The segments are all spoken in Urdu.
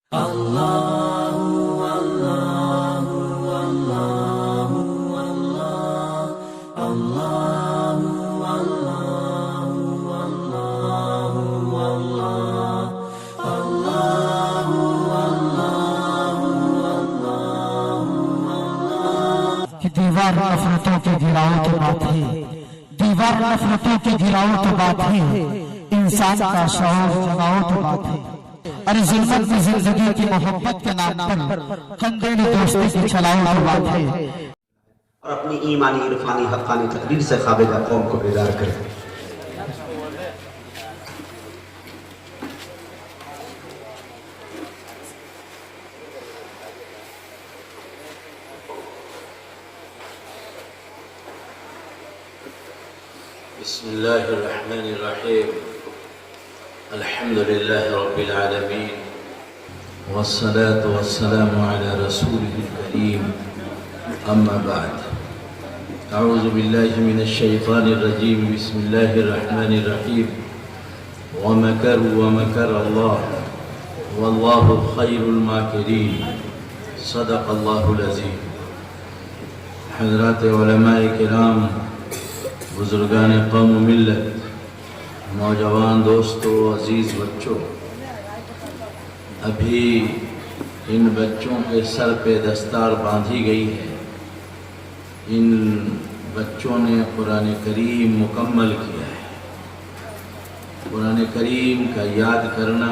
کہ دیوار نفرتوں کے گراؤ تو بات ہے، دیوار نفرتوں کے گراؤ تو بات ہے، انسان کا شعور جگاؤ تو بات ہے۔ ارے ظلمت کی زندگی کی محبت کے نام پر قندیل دوستی کی چلاؤ تو بات ہے۔ اور اپنی ایمانی عرفانی حقانی تقریر سے خوابیدہ قوم کو بیدار کریں۔ بسم اللہ الرحمن الرحیم الحمد للہ رب العالمین والصلاة والسلام علی رسوله الکریم اما بعد اعوذ باللہ من الشیطان الرجیم بسم اللہ الرحمن الرحیم ومکروا ومکر اللہ واللہ خیر الماکرین صدق اللہ العظیم۔ حضرات علماء کرام، بزرگان قوم و ملت، نوجوان دوستو، عزیز بچوں، ابھی ان بچوں کے سر پہ دستار باندھی گئی ہے۔ ان بچوں نے قرآن کریم مکمل کیا ہے۔ قرآن کریم کا یاد کرنا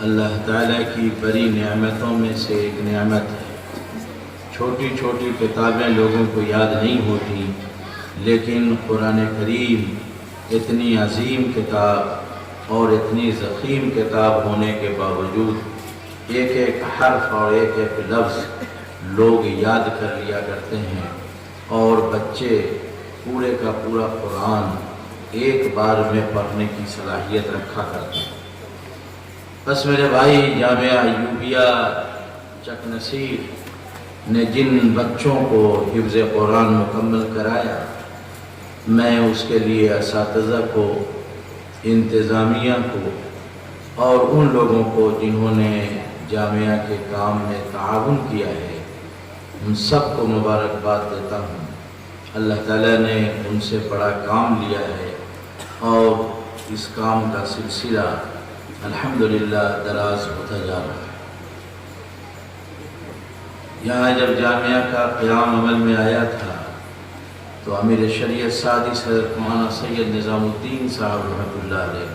اللہ تعالیٰ کی بڑی نعمتوں میں سے ایک نعمت ہے۔ چھوٹی چھوٹی کتابیں لوگوں کو یاد نہیں ہوتی، لیکن قرآن کریم اتنی عظیم کتاب اور اتنی ضخیم کتاب ہونے کے باوجود ایک ایک حرف اور ایک ایک لفظ لوگ یاد کر لیا کرتے ہیں، اور بچے پورے کا پورا قرآن ایک بار میں پڑھنے کی صلاحیت رکھا کرتے ہیں۔ بس میرے بھائی، جامعہ ایوبیہ چک نصیر نے جن بچوں کو حفظ قرآن مکمل کرایا، میں اس کے لیے اساتذہ کو، انتظامیہ کو اور ان لوگوں کو جنہوں نے جامعہ کے کام میں تعاون کیا ہے، ان سب کو مبارکباد دیتا ہوں۔ اللہ تعالیٰ نے ان سے بڑا کام لیا ہے، اور اس کام کا سلسلہ الحمدللہ دراز ہوتا جا رہا ہے۔ یہاں جب جامعہ کا قیام عمل میں آیا تھا تو امیر شریعت سادس حضرت مولانا سید نظام الدین صاحب رحمۃ اللہ علیہ،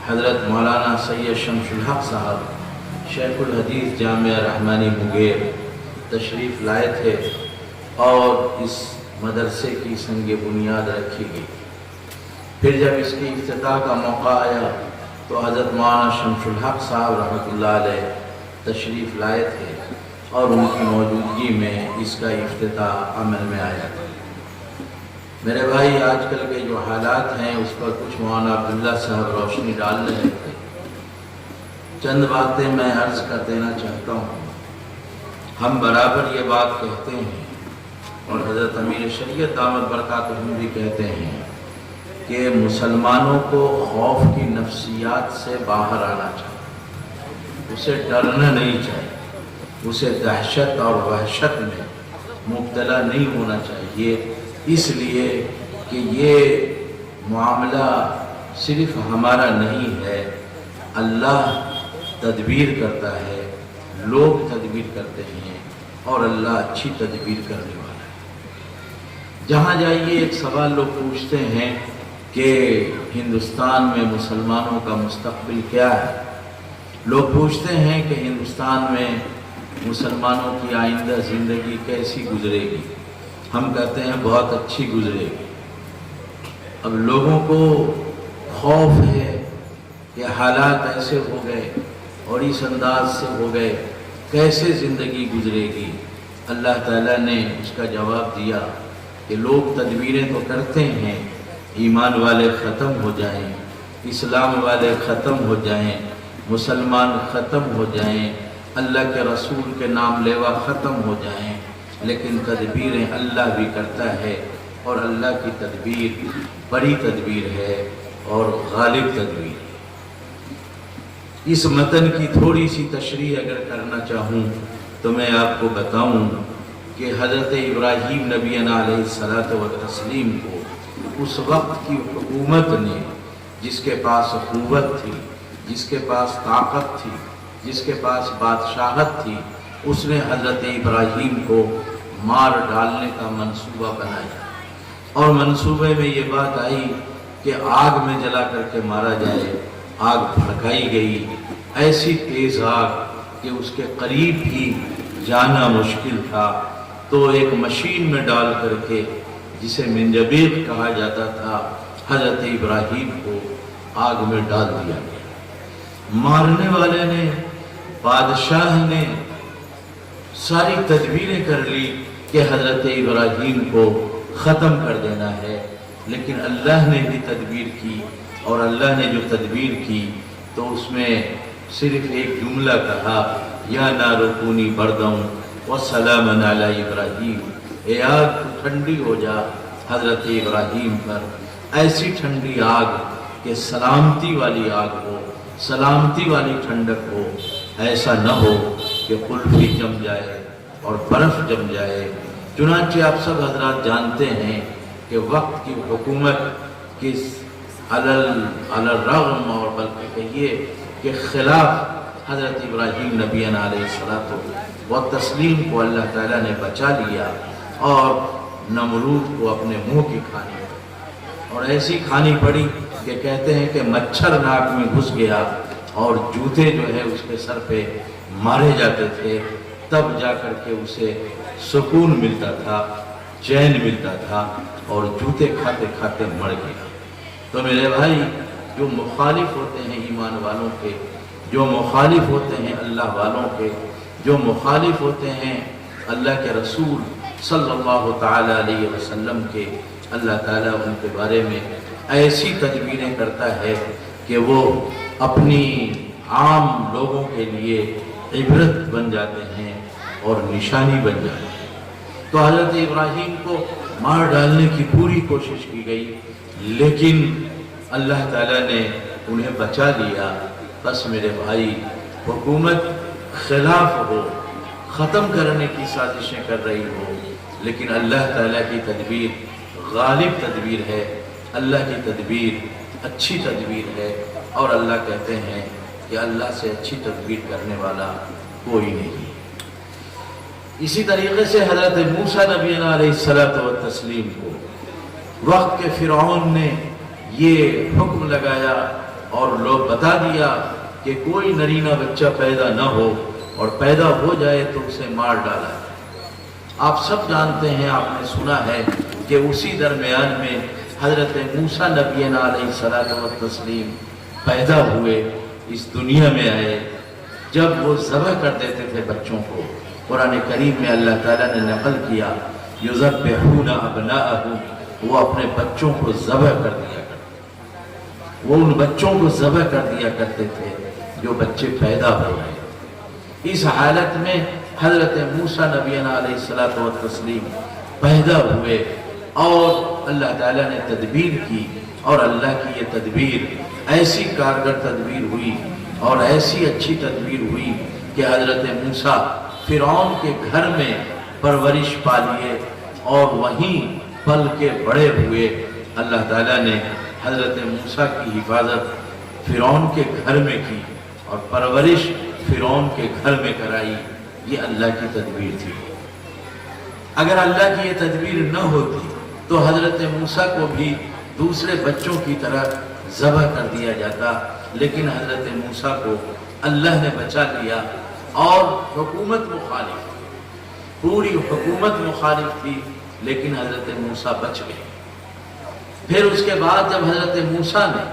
حضرت مولانا سید شمس الحق صاحب شیخ الحدیث جامعہ رحمانی مغیر تشریف لائے تھے، اور اس مدرسے کی سنگ بنیاد رکھی گئی۔ پھر جب اس کی افتتاح کا موقع آیا تو حضرت مولانا شمس الحق صاحب رحمۃ اللہ علیہ تشریف لائے تھے، اور ان کی موجودگی میں اس کا افتتاح عمل میں آیا تھا۔ میرے بھائی، آج کل کے جو حالات ہیں اس پر کچھ مولانا عبداللہ صاحب روشنی ڈال رہے تھے۔ چند باتیں میں عرض کر دینا چاہتا ہوں۔ ہم برابر یہ بات کہتے ہیں، اور حضرت امیر شریعت دامت برکاتہم بھی کہتے ہیں، کہ مسلمانوں کو خوف کی نفسیات سے باہر آنا چاہیے، اسے ڈرنا نہیں چاہیے، اسے دہشت اور وحشت میں مبتلا نہیں ہونا چاہیے، اس لیے کہ یہ معاملہ صرف ہمارا نہیں ہے، اللہ تدبیر کرتا ہے، لوگ تدبیر کرتے ہیں، اور اللہ اچھی تدبیر کرنے والا ہے۔ جہاں جائیے ایک سوال لوگ پوچھتے ہیں کہ ہندوستان میں مسلمانوں کا مستقبل کیا ہے۔ لوگ پوچھتے ہیں کہ ہندوستان میں مسلمانوں کی آئندہ زندگی کیسی گزرے گی۔ ہم کہتے ہیں بہت اچھی گزرے گی۔ اب لوگوں کو خوف ہے کہ حالات ایسے ہو گئے اور اس انداز سے ہو گئے، کیسے زندگی گزرے گی۔ اللہ تعالیٰ نے اس کا جواب دیا کہ لوگ تدبیریں تو کرتے ہیں، ایمان والے ختم ہو جائیں، اسلام والے ختم ہو جائیں، مسلمان ختم ہو جائیں، اللہ کے رسول کے نام لیوا ختم ہو جائیں، لیکن تدبیریں اللہ بھی کرتا ہے، اور اللہ کی تدبیر بڑی تدبیر ہے اور غالب تدبیر ہے۔ اس متن کی تھوڑی سی تشریح اگر کرنا چاہوں تو میں آپ کو بتاؤں کہ حضرت ابراہیم نبی علیہ الصلوۃ والتسلیم کو اس وقت کی حکومت نے، جس کے پاس قوت تھی، جس کے پاس طاقت تھی، جس کے پاس بادشاہت تھی، اس نے حضرت ابراہیم کو مار ڈالنے کا منصوبہ بنایا، اور منصوبے میں یہ بات آئی کہ آگ میں جلا کر کے مارا جائے۔ آگ بھڑکائی گئی، ایسی تیز آگ کہ اس کے قریب بھی جانا مشکل تھا، تو ایک مشین میں ڈال کر کے، جسے منجبیق کہا جاتا تھا، حضرت ابراہیم کو آگ میں ڈال دیا گیا۔ مارنے والے نے، بادشاہ نے ساری تدبیریں کر لی کہ حضرت ابراہیم کو ختم کر دینا ہے، لیکن اللہ نے بھی تدبیر کی، اور اللہ نے جو تدبیر کی تو اس میں صرف ایک جملہ کہا، یا نار کونی برداً وسلاما علی ابراہیم، اے آگ تو ٹھنڈی ہو جا حضرت ابراہیم پر، ایسی ٹھنڈی آگ کہ سلامتی والی آگ ہو، سلامتی والی ٹھنڈک ہو، ایسا نہ ہو کہ قلفی جم جائے اور برف جم جائے۔ چنانچہ آپ سب حضرات جانتے ہیں کہ وقت کی حکومت کس علی الرغم، اور بلکہ کہیے کہ خلاف حضرت ابراہیم نبی علیہ الصلوۃ والتسلیم کو اللہ تعالیٰ نے بچا لیا، اور نمرود کو اپنے منہ کی کھانی پڑی، اور ایسی کھانی پڑی کہ کہتے ہیں کہ مچھر ناک میں گھس گیا، اور جوتے جو ہے اس کے سر پہ مارے جاتے تھے، تب جا کر کے اسے سکون ملتا تھا، چین ملتا تھا، اور جوتے کھاتے کھاتے مر گیا۔ تو میرے بھائی، جو مخالف ہوتے ہیں ایمان والوں کے، جو مخالف ہوتے ہیں اللہ والوں کے، جو مخالف ہوتے ہیں اللہ کے رسول صلی اللہ تعالیٰ علیہ وسلم کے، اللہ تعالیٰ ان کے بارے میں ایسی تدبیریں کرتا ہے کہ وہ اپنی عام لوگوں کے لیے عبرت بن جاتے ہیں اور نشانی بن جاتے ہیں۔ تو حضرت ابراہیم کو مار ڈالنے کی پوری کوشش کی گئی، لیکن اللہ تعالیٰ نے انہیں بچا لیا۔ بس میرے بھائی، حکومت خلاف ہو، ختم کرنے کی سازشیں کر رہی ہو، لیکن اللہ تعالیٰ کی تدبیر غالب تدبیر ہے، اللہ کی تدبیر اچھی تدبیر ہے، اور اللہ کہتے ہیں کہ اللہ سے اچھی تدبیر کرنے والا کوئی نہیں۔ اسی طریقے سے حضرت موسیٰ نبی علیہ الصلوۃ والتسلیم کو وقت کے فرعون نے یہ حکم لگایا اور لوگ بتا دیا کہ کوئی نرینہ بچہ پیدا نہ ہو، اور پیدا ہو جائے تو اسے مار ڈالا جائے۔ آپ سب جانتے ہیں، آپ نے سنا ہے کہ اسی درمیان میں حضرت موسیٰ نبی علیہ الصلوۃ والتسلیم پیدا ہوئے، اس دنیا میں آئے۔ جب وہ ذبح کر دیتے تھے بچوں کو، قرآن کریم میں اللہ تعالیٰ نے نقل کیا، یذبحون ابناءہم، وہ اپنے بچوں کو ذبح کر دیا کرتے، وہ ان بچوں کو ذبح کر دیا کرتے تھے جو بچے پیدا ہو رہے۔ اس حالت میں حضرت موسیٰ نبی علیہ الصلوۃ والتسلیم پیدا ہوئے، اور اللہ تعالیٰ نے تدبیر کی، اور اللہ کی یہ تدبیر ایسی کارگر تدبیر ہوئی اور ایسی اچھی تدبیر ہوئی کہ حضرت موسیٰ فرعون کے گھر میں پرورش پا لیے، اور وہیں پل کے بڑے ہوئے۔ اللہ تعالیٰ نے حضرت موسیٰ کی حفاظت فرعون کے گھر میں کی، اور پرورش فرعون کے گھر میں کرائی۔ یہ اللہ کی تدبیر تھی۔ اگر اللہ کی یہ تدبیر نہ ہوتی تو حضرت موسیٰ کو بھی دوسرے بچوں کی طرح ذبح کر دیا جاتا، لیکن حضرت موسیٰ کو اللہ نے بچا لیا، اور حکومت مخالف تھی، پوری حکومت مخالف تھی، لیکن حضرت موسیٰ بچ گئے۔ پھر اس کے بعد جب حضرت موسیٰ نے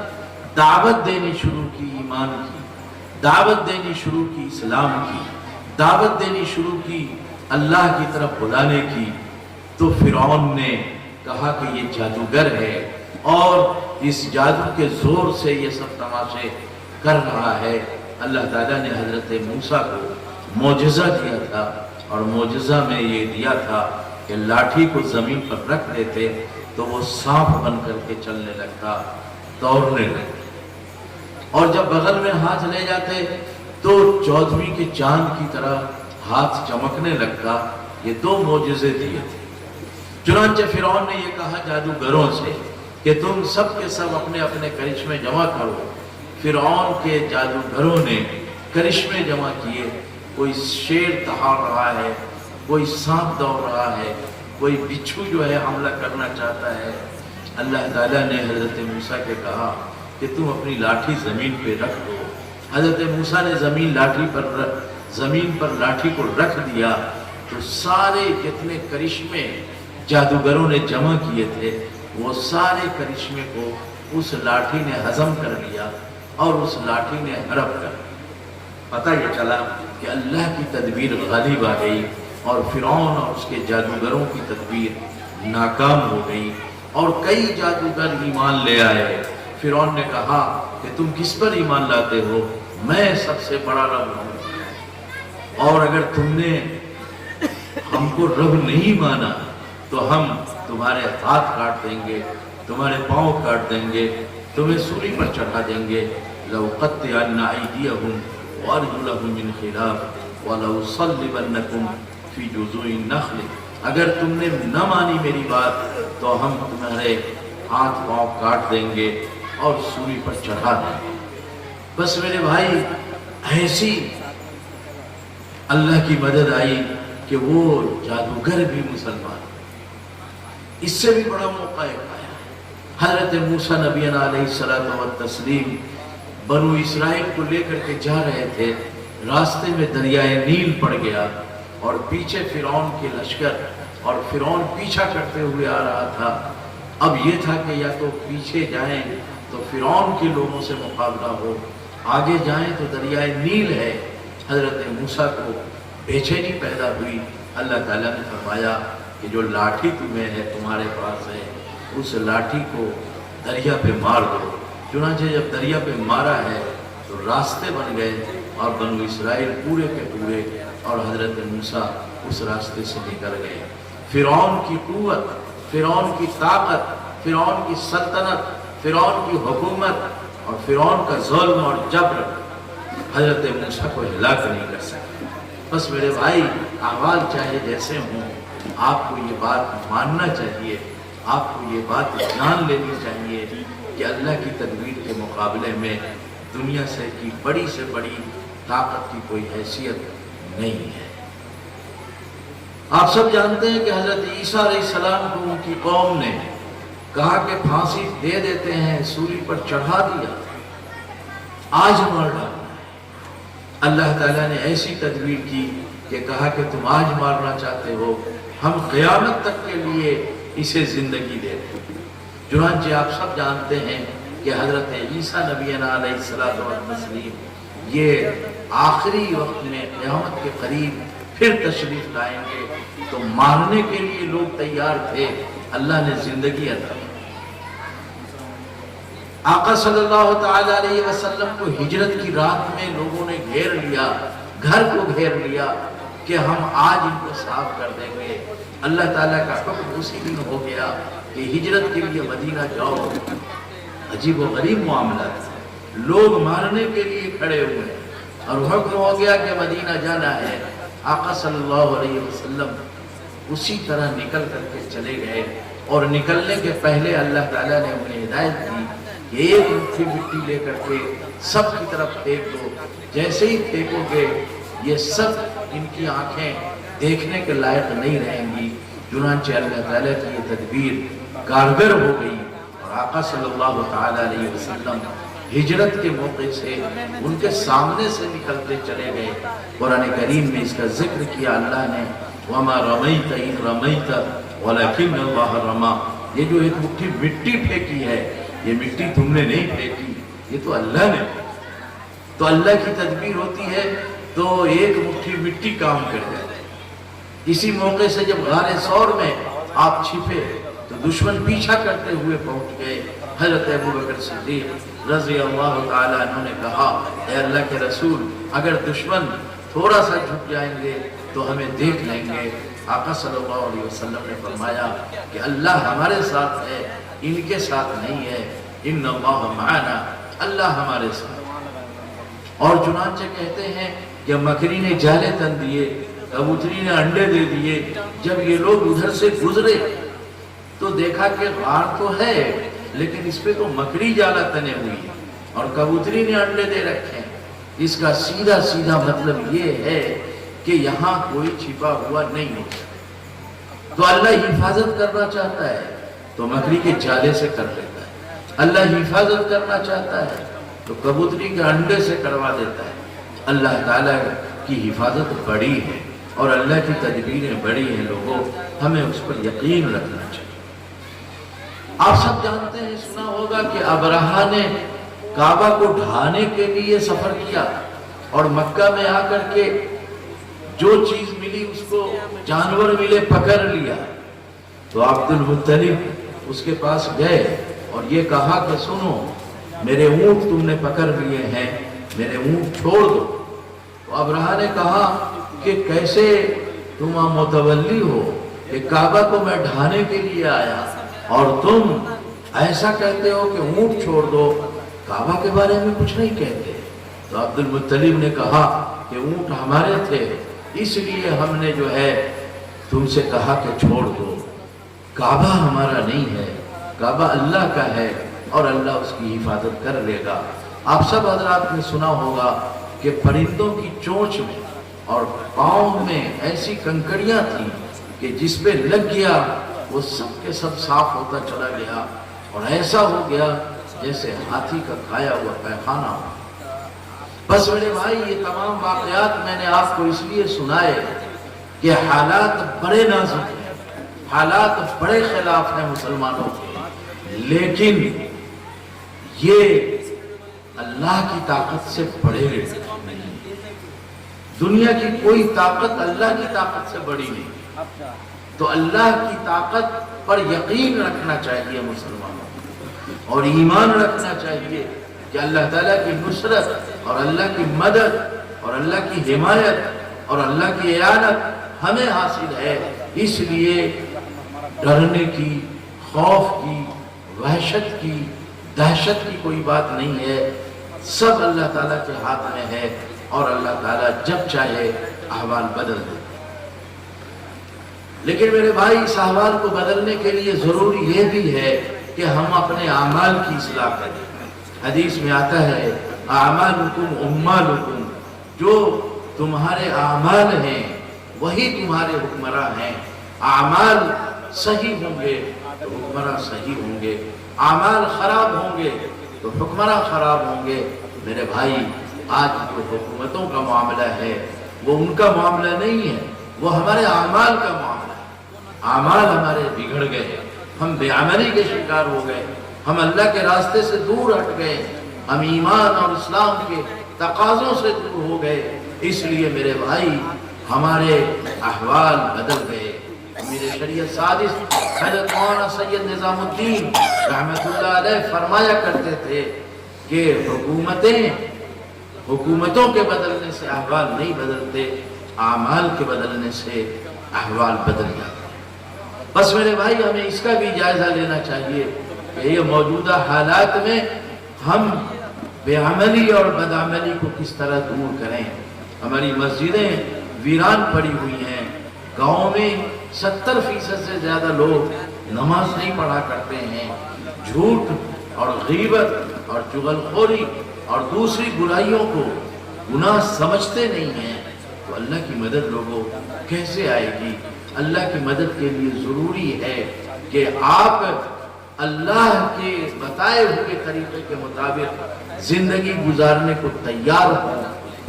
دعوت دینی شروع کی، ایمان کی دعوت دینی شروع کی، اسلام کی دعوت دینی شروع کی، اللہ کی طرف بلانے کی، تو فرعون نے کہا کہ یہ جادوگر ہے، اور اس جادو کے زور سے یہ سب تماشے کر رہا ہے۔ اللہ تعالیٰ نے حضرت موسیٰ کو معجزہ دیا تھا، اور معجزہ میں یہ دیا تھا کہ لاٹھی کو زمین پر رکھ دیتے تو وہ سانپ بن کر کے چلنے لگتا، دوڑنے لگتا۔ اور جب بغل میں ہاتھ لے جاتے تو 14ویں کے چاند کی طرح ہاتھ چمکنے لگتا۔ یہ 2 معجزے دیے تھے۔ چنانچہ فرعون نے یہ کہا جادوگروں سے کہ تم سب کے سب اپنے اپنے کرشمے جمع کرو۔ فرعون کے جادوگروں نے کرشمے جمع کیے۔ کوئی شیر دہاڑ رہا ہے، کوئی سانپ دوڑ رہا ہے، کوئی بچھو جو ہے حملہ کرنا چاہتا ہے۔ اللہ تعالیٰ نے حضرت موسیٰ کے کہا کہ تم اپنی لاٹھی زمین پہ رکھ دو۔ حضرت موسیٰ نے زمین پر لاٹھی کو رکھ دیا تو سارے جتنے کرشمے جادوگروں نے جمع کیے تھے وہ سارے کرشمے کو اس لاٹھی نے ہضم کر لیا اور اس لاٹھی نے ہڑپ کر پتہ یہ چلا کہ اللہ کی تدبیر غالب آ گئی اور فرعون اور اس کے جادوگروں کی تدبیر ناکام ہو گئی اور کئی جادوگر ایمان لے آئے۔ فرعون نے کہا کہ تم کس پر ایمان لاتے ہو؟ میں سب سے بڑا رب ہوں، اور اگر تم نے ہم کو رب نہیں مانا تو ہم تمہارے ہاتھ کاٹ دیں گے، تمہارے پاؤں کاٹ دیں گے، تمہیں سولی پر چڑھا دیں گے۔ لَأُقَطِّعَنَّ أَيْدِيَهُمْ وَأَرْجُلَهُمْ مِنْ خِلَافٍ وَلَأُصَلِّبَنَّكُمْ فِي جُذُوعِ النَّخْلِ۔ اگر تم نے نہ مانی میری بات تو ہم تمہارے ہاتھ پاؤں کاٹ دیں گے اور سولی پر چڑھا دیں گے۔ بس میرے بھائی ایسی اللہ کی مدد آئی کہ وہ جادوگر بھی مسلمان۔ اس سے بھی بڑا موقع ایک آیا۔ حضرت موسیٰ نبی علیہ الصلوۃ والتسلیم بنو اسرائیل کو لے کر کے جا رہے تھے، راستے میں دریائے نیل پڑ گیا اور پیچھے فرعون کے لشکر، اور فرعون پیچھا کرتے ہوئے آ رہا تھا۔ اب یہ تھا کہ یا تو پیچھے جائیں تو فرعون کے لوگوں سے مقابلہ ہو، آگے جائیں تو دریائے نیل ہے۔ حضرت موسیٰ کو بے چینی پیدا ہوئی۔ اللہ تعالیٰ نے فرمایا کہ جو لاٹھی تمہیں ہے، تمہارے پاس ہے، اس لاٹھی کو دریا پہ مار دو۔ چنانچہ جب دریا پہ مارا ہے تو راستے بن گئے اور بنو اسرائیل پورے کے پورے اور حضرت موسیٰ اس راستے سے نکل گئے۔ فرعون کی قوت، فرعون کی طاقت، فرعون کی سلطنت، فرعون کی حکومت اور فرعون کا ظلم اور جبر حضرت موسیٰ کو ہلاک نہیں کر سکتے۔ بس میرے بھائی، احوال چاہے جیسے ہوں، آپ کو یہ بات ماننا چاہیے، آپ کو یہ بات جان لینی چاہیے کہ اللہ کی تدبیر کے مقابلے میں دنیا سے کی بڑی سے بڑی طاقت کی کوئی حیثیت نہیں ہے۔ آپ سب جانتے ہیں کہ حضرت عیسیٰ علیہ السلام کو ان کی قوم نے کہا کہ پھانسی دے دیتے ہیں، سولی پر چڑھا دیا، آج مار ڈالنا ہے۔ اللہ تعالیٰ نے ایسی تدبیر کی کہ کہا کہ تم آج مارنا چاہتے ہو، ہم قیامت تک کے لیے اسے زندگی دے دیں۔ چنانچہ آپ سب جانتے ہیں کہ حضرت عیسیٰ نبی علیہ السلام یہ آخری وقت میں قیامت کے قریب پھر تشریف لائیں گے، تو مارنے کے لیے لوگ تیار تھے، اللہ نے زندگی عطا کی۔ آقا صلی اللہ تعالی علیہ وسلم کو ہجرت کی رات میں لوگوں نے گھیر لیا، گھر کو گھیر لیا کہ ہم آج ان کو صاف کر دیں گے۔ اللہ تعالیٰ کا حکم اسی دن ہو گیا کہ ہجرت کے لیے مدینہ جاؤ۔ عجیب و غریب معاملہ تھا، لوگ مارنے کے لیے کھڑے ہوئے اور حکم ہو گیا کہ مدینہ جانا ہے۔ آقا صلی اللہ علیہ وسلم اسی طرح نکل کر کے چلے گئے، اور نکلنے کے پہلے اللہ تعالیٰ نے انہیں ہدایت دی کہ ایک مٹھی مٹی لے کر کے سب کی طرف پھینک دو، جیسے ہی پھینکو گے یہ سب ان کی آنکھیں دیکھنے کے لائق نہیں رہیں گی۔ چنانچہ اللہ تعالیٰ کی یہ تدبیر کارگر ہو گئی اور آقا صلی اللہ تعالی علیہ وسلم ہجرت کے موقع سے ان کے سامنے سے نکلتے چلے گئے۔ قرآن کریم میں اس کا ذکر کیا اللہ نے، وَمَا رَمَيْتَ إِذْ رَمَيْتَ وَلَكِنَّ اللَّهَ رَمَى۔ یہ جو ایک مٹھی مٹی پھینکی ہے، یہ مٹی تم نے نہیں پھینکی، یہ تو اللہ نے۔ تو اللہ کی تدبیر ہوتی ہے تو ایک مٹھی مٹی کام کر جائے۔ اسی موقع سے جب غار ثور میں آپ چھپے تو دشمن پیچھا کرتے ہوئے پہنچ گئے۔ حضرت ابوبکر صدیق رضی اللہ تعالیٰ عنہ نے کہا، اے اللہ کے رسول، اگر دشمن تھوڑا سا جھک جائیں گے تو ہمیں دیکھ لیں گے۔ آقا صلی اللہ علیہ وسلم نے فرمایا کہ اللہ ہمارے ساتھ ہے، ان کے ساتھ نہیں ہے۔ ان اللہ معنا، اللہ ہمارے ساتھ۔ اور چنانچہ کہتے ہیں کہ مکری نے جالے تن دیے، کبوتری نے انڈے دے دیے۔ جب یہ لوگ ادھر سے گزرے تو دیکھا کہ غار تو ہے لیکن اس پہ تو مکری جالا تنے ہوئی اور کبوتری نے انڈے دے رکھے ہیں۔ اس کا سیدھا سیدھا مطلب یہ ہے کہ یہاں کوئی چھپا ہوا نہیں ہو سکتا۔ تو اللہ حفاظت کرنا چاہتا ہے تو مکری کے جالے سے کر لیتا ہے، اللہ حفاظت کرنا چاہتا ہے تو کبوتری کے انڈے سے کروا دیتا ہے۔ اللہ تعالیٰ کی حفاظت بڑی ہے اور اللہ کی تدبیریں بڑی ہیں، لوگوں ہمیں اس پر یقین رکھنا چاہیے۔ آپ سب جانتے ہیں، سنا ہوگا کہ ابرہہ نے کعبہ کو ڈھانے کے لیے سفر کیا اور مکہ میں آ کر کے جو چیز ملی اس کو جانور ملے پکڑ لیا۔ تو عبد المطلب اس کے پاس گئے اور یہ کہا کہ سنو، میرے اونٹ تم نے پکڑ لیے ہیں، میرے اونٹ چھوڑ دو۔ تو ابرہہ نے کہا کہ کیسے تم متولی ہو کہ کعبہ کو میں ڈھانے کے لیے آیا اور تم ایسا کہتے ہو کہ اونٹ چھوڑ دو، کعبہ کے بارے میں کچھ نہیں کہتے۔ تو عبد المطلب نے کہا کہ اونٹ ہمارے تھے، اس لیے ہم نے جو ہے تم سے کہا کہ چھوڑ دو، کعبہ ہمارا نہیں ہے، کعبہ اللہ کا ہے اور اللہ اس کی حفاظت کر لے گا۔ آپ سب حضرات نے سنا ہوگا کہ پرندوں کی چونچ میں اور پاؤں میں ایسی کنکڑیاں تھیں کہ جس پہ لگ گیا وہ سب کے سب صاف ہوتا چلا گیا اور ایسا ہو گیا جیسے ہاتھی کا کھایا ہوا پیخانہ ہو۔ بس میرے بھائی، یہ تمام واقعات میں نے آپ کو اس لیے سنائے کہ حالات بڑے نازک ہیں، حالات بڑے خلاف ہیں مسلمانوں کے، لیکن یہ اللہ کی طاقت سے بڑے نہیں۔ دنیا کی کوئی طاقت اللہ کی طاقت سے بڑی نہیں، تو اللہ کی طاقت پر یقین رکھنا چاہیے مسلمانوں کو اور ایمان رکھنا چاہیے کہ اللہ تعالیٰ کی نصرت اور اللہ کی مدد اور اللہ کی حمایت اور اللہ کی اعانت ہمیں حاصل ہے۔ اس لیے ڈرنے کی، خوف کی، وحشت کی، دہشت کی کوئی بات نہیں ہے، سب اللہ تعالیٰ کے ہاتھ میں ہے اور اللہ تعالیٰ جب چاہے احوال بدل دے۔ لیکن میرے بھائی، اس احوال کو بدلنے کے لیے ضروری یہ بھی ہے کہ ہم اپنے اعمال کی اصلاح کریں۔ حدیث میں آتا ہے اعمالکم امالکم، جو تمہارے اعمال ہیں وہی تمہارے حکمراں ہیں۔ اعمال صحیح ہوں گے تو حکمراں صحیح ہوں گے، اعمال خراب ہوں گے تو حکمراں خراب ہوں گے۔ میرے بھائی، آج جو حکومتوں کا معاملہ ہے وہ ان کا معاملہ نہیں ہے، وہ ہمارے اعمال کا معاملہ ہے۔ اعمال ہمارے بگڑ گئے، ہم بے عملی کے شکار ہو گئے، ہم اللہ کے راستے سے دور ہٹ گئے، ہم ایمان اور اسلام کے تقاضوں سے دور ہو گئے۔ اس لیے میرے بھائی، ہمارے احوال بدل گئے۔ امیر شریعت سادس حضرت مولانا سید نظام الدین رحمت اللہ علیہ فرمایا کرتے تھے کہ حکومتوں کے بدلنے سے احوال نہیں بدلتے، اعمال کے بدلنے سے احوال بدل جاتے۔ بس میرے بھائی، ہمیں اس کا بھی جائزہ لینا چاہیے کہ یہ موجودہ حالات میں ہم بے عملی اور بدعملی کو کس طرح دور کریں۔ ہماری مسجدیں ویران پڑی ہوئی ہیں، گاؤں میں 70% سے زیادہ لوگ نماز نہیں پڑھا کرتے ہیں، جھوٹ اور غیبت اور چغلخوری اور دوسری برائیوں کو گناہ سمجھتے نہیں ہیں۔ تو اللہ کی مدد لوگوں کیسے آئے گی؟ اللہ کی مدد کے لیے ضروری ہے کہ آپ اللہ کے بتائے ہوئے طریقے کے مطابق زندگی گزارنے کو تیار ہوں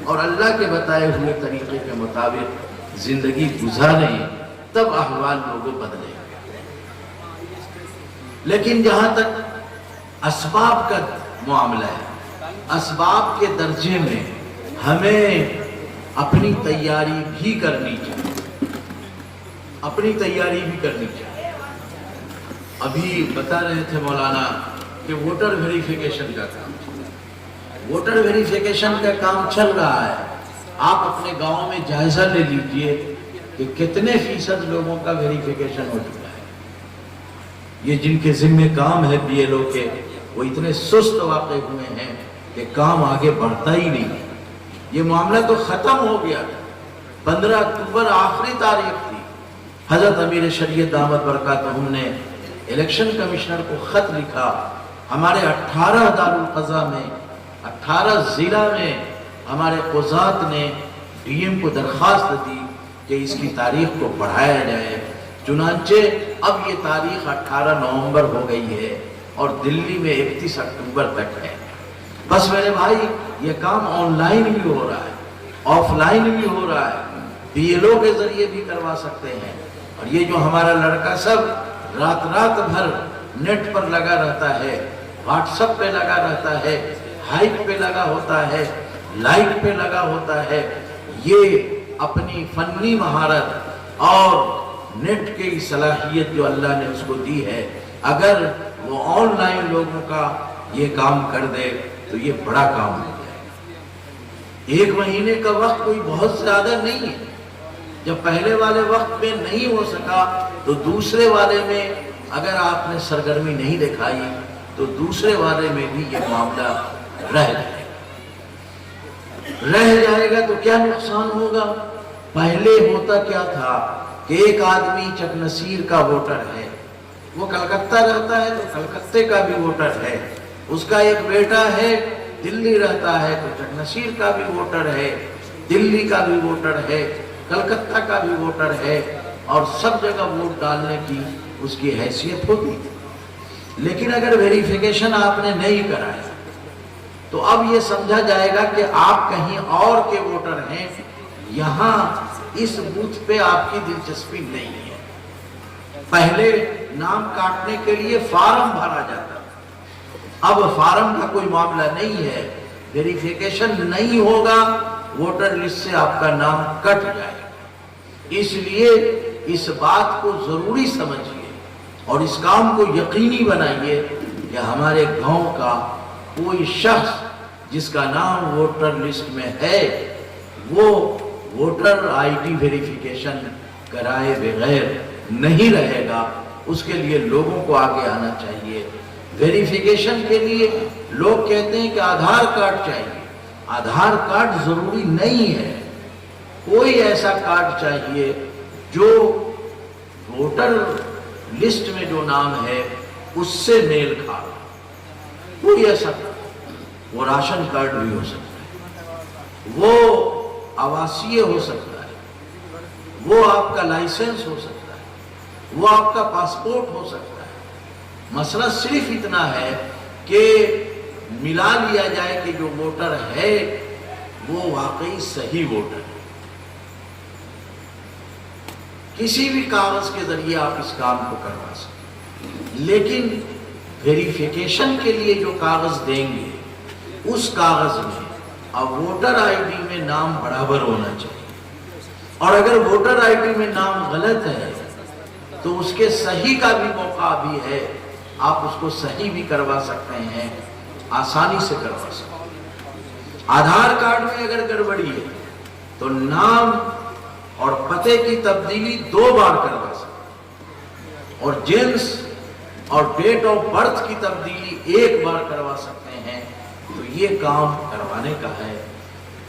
اور اللہ کے بتائے ہوئے طریقے کے مطابق زندگی گزاریں، تب احوال لوگوں بدلیں۔ لیکن جہاں تک اسباب کا معاملہ ہے، اسباب کے درجے میں ہمیں اپنی تیاری بھی کرنی چاہیے، اپنی تیاری بھی کرنی چاہیے۔ ابھی بتا رہے تھے مولانا کہ ووٹر ویریفیکیشن کا کام، ووٹر ویریفیکیشن کا کام چل رہا ہے۔ آپ اپنے گاؤں میں جائزہ لے لیجئے کہ کتنے فیصد لوگوں کا ویریفیکیشن ہو چکا ہے۔ یہ جن کے ذمہ کام ہے BLO کے، وہ اتنے سست واقع ہوئے ہیں کہ کام آگے بڑھتا ہی نہیں۔ یہ معاملہ تو ختم ہو گیا تھا۔ 15 اکتوبر آخری تاریخ تھی۔ حضرت امیر شریعت دامت برکاتہم نے الیکشن کمشنر کو خط لکھا، ہمارے 18 دارالقضاء میں 18 ضلع میں ہمارے قضات نے ڈی ایم کو درخواست دی کہ اس کی تاریخ کو بڑھایا جائے۔ چنانچہ اب یہ تاریخ 18 نومبر ہو گئی ہے اور دلی میں 31 اکتوبر تک ہے۔ بس میرے بھائی یہ کام آن لائن بھی ہو رہا ہے، آف لائن بھی ہو رہا ہے، بی ایل او کے ذریعے بھی کروا سکتے ہیں۔ اور یہ جو ہمارا لڑکا سب رات بھر نیٹ پر لگا رہتا ہے، واٹس ایپ پہ لگا رہتا ہے، ہائپ پہ لگا ہوتا ہے، لائک پہ لگا ہوتا ہے، یہ اپنی فنی مہارت اور نیٹ کی صلاحیت جو اللہ نے اس کو دی ہے، اگر وہ آن لائن لوگوں کا یہ کام کر دے تو یہ بڑا کام ہو جائے گا۔ 1 مہینے کا وقت کوئی بہت زیادہ نہیں ہے۔ جب پہلے والے وقت میں نہیں ہو سکا تو دوسرے والے میں اگر آپ نے سرگرمی نہیں دکھائی تو دوسرے والے میں بھی یہ معاملہ رہ جائے گا تو کیا نقصان ہوگا؟ پہلے ہوتا کیا تھا کہ ایک آدمی چکنسیر کا ووٹر ہے، وہ کلکتہ رہتا ہے تو کلکتے کا بھی ووٹر ہے، اس کا ایک بیٹا ہے دلی رہتا ہے تو چکنسیر کا بھی ووٹر ہے، دلی کا بھی ووٹر ہے، کلکتہ کا بھی ووٹر ہے، اور سب جگہ ووٹ ڈالنے کی اس کی حیثیت ہوتی۔ لیکن اگر ویریفیکیشن آپ نے نہیں کرایا تو اب یہ سمجھا جائے گا کہ آپ کہیں اور کے ووٹر ہیں، یہاں اس بوتھ پہ آپ کی دلچسپی نہیں ہے۔ پہلے نام کاٹنے کے لیے فارم بھرا جاتا، اب فارم کا کوئی معاملہ نہیں ہے، ویریفیکیشن نہیں ہوگا، ووٹر لسٹ سے آپ کا نام کٹ جائے گا۔ اس لیے اس بات کو ضروری سمجھیے اور اس کام کو یقینی بنائیے کہ ہمارے گاؤں کا کوئی شخص جس کا نام ووٹر لسٹ میں ہے وہ ووٹر آئی ڈی ویریفیکیشن کرائے بغیر نہیں رہے گا۔ اس کے لیے لوگوں کو آگے آنا چاہیے۔ ویریفیکیشن کے لیے لوگ کہتے ہیں کہ آدھار کارڈ چاہیے، آدھار کارڈ ضروری نہیں ہے، کوئی ایسا کارڈ چاہیے جو ووٹر لسٹ میں جو نام ہے اس سے میل کھا رہا، کوئی ایسا کارڈ، وہ راشن کارڈ بھی ہو سکتا ہے، وہ آواسیہ ہو سکتا ہے، وہ آپ کا لائسنس ہو سکتا ہے، وہ آپ کا پاسپورٹ ہو سکتا ہے۔ مسئلہ صرف اتنا ہے کہ ملا لیا جائے کہ جو ووٹر ہے وہ واقعی صحیح ووٹر ہے۔ کسی بھی کاغذ کے ذریعے آپ اس کام کو کروا سکتے ہیں، لیکن ویریفیکیشن کے لیے جو کاغذ دیں گے اس کاغذ میں اب ووٹر آئی ڈی میں نام برابر ہونا چاہیے، اور اگر ووٹر آئی ڈی میں نام غلط ہے تو اس کے صحیح کا بھی موقع بھی ہے، آپ اس کو صحیح بھی کروا سکتے ہیں، آسانی سے کروا سکتے ہیں۔ آدھار کارڈ میں اگر گڑبڑی ہے تو نام اور پتے کی تبدیلی 2 بار کروا سکتے ہیں، اور جنس اور ڈیٹ آف برتھ کی تبدیلی 1 بار کروا سکتے ہیں۔ تو یہ کام کروانے کا ہے،